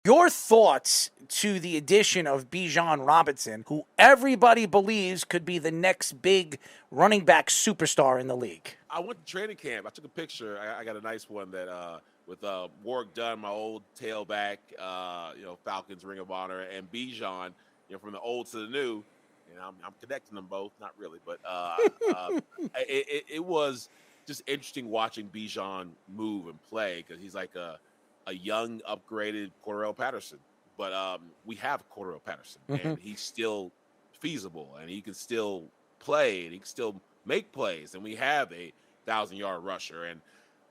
Your thoughts to the addition of Bijan Robinson, who everybody believes could be the next big running back superstar in the league? I went to training camp. I took a picture. I got a nice one that with Warwick Dunn, my old tailback, Falcons Ring of Honor, and Bijan, from the old to the new. And I'm connecting them both, not really, but it was just interesting watching Bijan move and play because he's like a young, upgraded Cordarrelle Patterson. But we have Cordarrelle Patterson, and he's still feasible, and he can still play, and he can still make plays, and we have a 1,000-yard rusher. And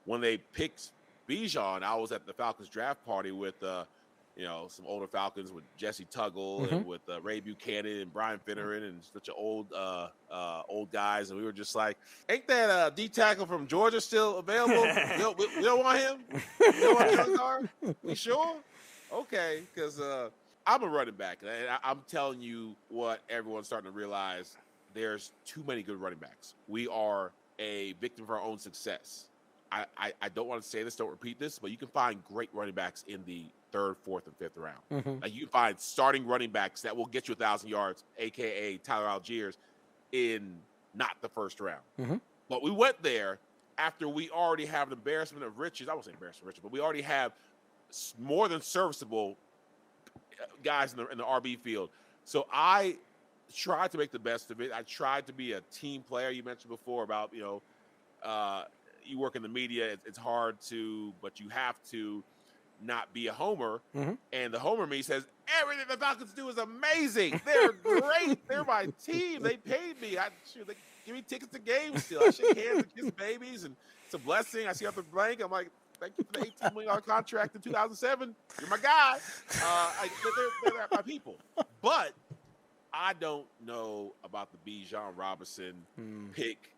when they picked Bijan, I was at the Falcons draft party with some older Falcons with Jesse Tuggle and with Ray Buchanan and Brian Finneran and such an old guys, and we were just like, ain't that D tackle from Georgia still available? We don't want him? We don't want Youngtar? We sure? Okay, because I'm a running back, and I'm telling you what everyone's starting to realize. There's too many good running backs. We are a victim of our own success. I don't want to say this, don't repeat this, but you can find great running backs in the 3rd, 4th, and 5th round. Like you can find starting running backs that will get you 1,000 yards, a.k.a. Tyler Algiers, in not the 1st round. But we went there after we already have an embarrassment of riches. I won't say embarrassment of riches, but we already have more than serviceable guys in the RB field. So I tried to make the best of it. I tried to be a team player. You mentioned before about, you work in the media. It's hard to, but you have to not be a homer. And the homer me says, everything the Falcons do is amazing. They're great. They're my team. They paid me. They give me tickets to games still. I shake hands and kiss babies, and it's a blessing. I see out the blank. I'm like, thank you for the $18 million contract in 2007. You're my guy. They're my people. But I don't know about the Bijan Robinson pick,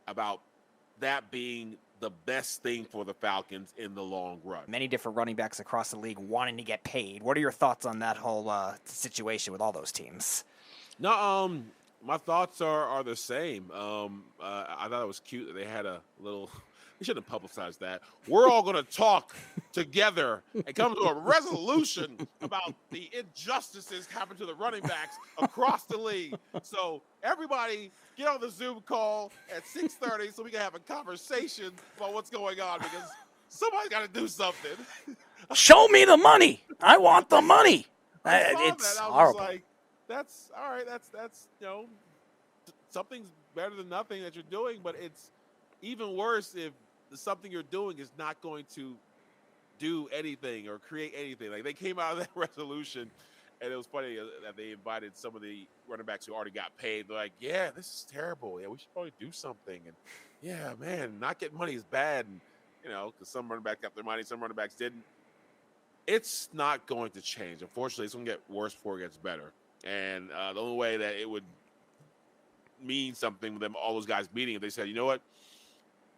about that being the best thing for the Falcons in the long run. Many different running backs across the league wanting to get paid. What are your thoughts on that whole situation with all those teams? No, my thoughts are the same. I thought it was cute that they had a little. We shouldn't have publicized that. We're all going to talk together and come to a resolution about the injustices happening to the running backs across the league. So everybody get on the Zoom call at 6:30 so we can have a conversation about what's going on, because somebody's got to do something. Show me the money. I want the money. It's horrible. Like, that's all right. That's something's better than nothing that you're doing, but it's even worse if something you're doing is not going to do anything or create anything. Like, they came out of that resolution, and it was funny that they invited some of the running backs who already got paid. They're like, yeah, this is terrible. Yeah, we should probably do something. And yeah, man, not getting money is bad. And, because some running backs got their money, some running backs didn't. It's not going to change. Unfortunately, it's going to get worse before it gets better. And the only way that it would mean something with them, all those guys meeting, if they said, you know what?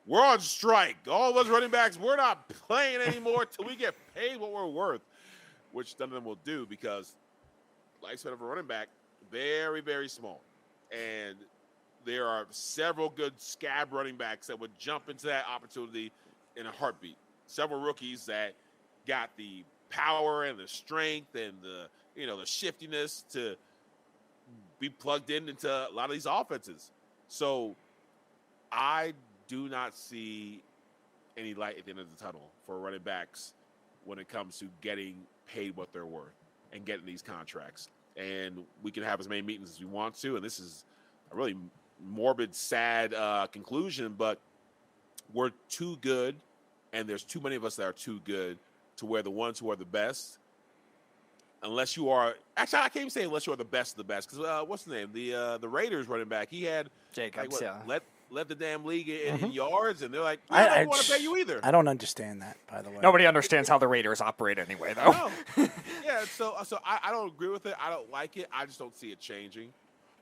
We're on strike. All of us running backs, we're not playing anymore till we get paid what we're worth, which none of them will do, because lifespan of a running back, very, very small. And there are several good scab running backs that would jump into that opportunity in a heartbeat. Several rookies that got the power and the strength and the shiftiness to be plugged into a lot of these offenses. So I do not see any light at the end of the tunnel for running backs when it comes to getting paid what they're worth and getting these contracts. And we can have as many meetings as we want to, and this is a really morbid, sad conclusion, but we're too good, and there's too many of us that are too good to where the ones who are the best, unless you are – actually, I can't even say unless you are the best of the best, because what's the name? The Raiders running back, he had – Jacobs, led the damn league in yards, and they're like, I don't want to pay you either. I don't understand that, by the way. Nobody understands how the Raiders operate anyway, though. No. Yeah, so I don't agree with it. I don't like it. I just don't see it changing,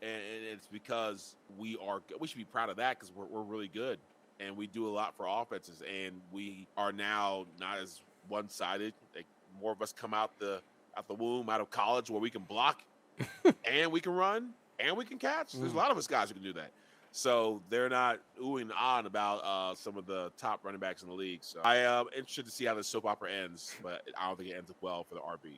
and it's because we should be proud of that, because we're really good, and we do a lot for offenses, and we are now not as one-sided. Like, more of us come out the womb, out of college, where we can block, and we can run, and we can catch. There's a lot of us guys who can do that. So they're not oohing on about some of the top running backs in the league. So I am interested to see how this soap opera ends, but I don't think it ends up well for the RB.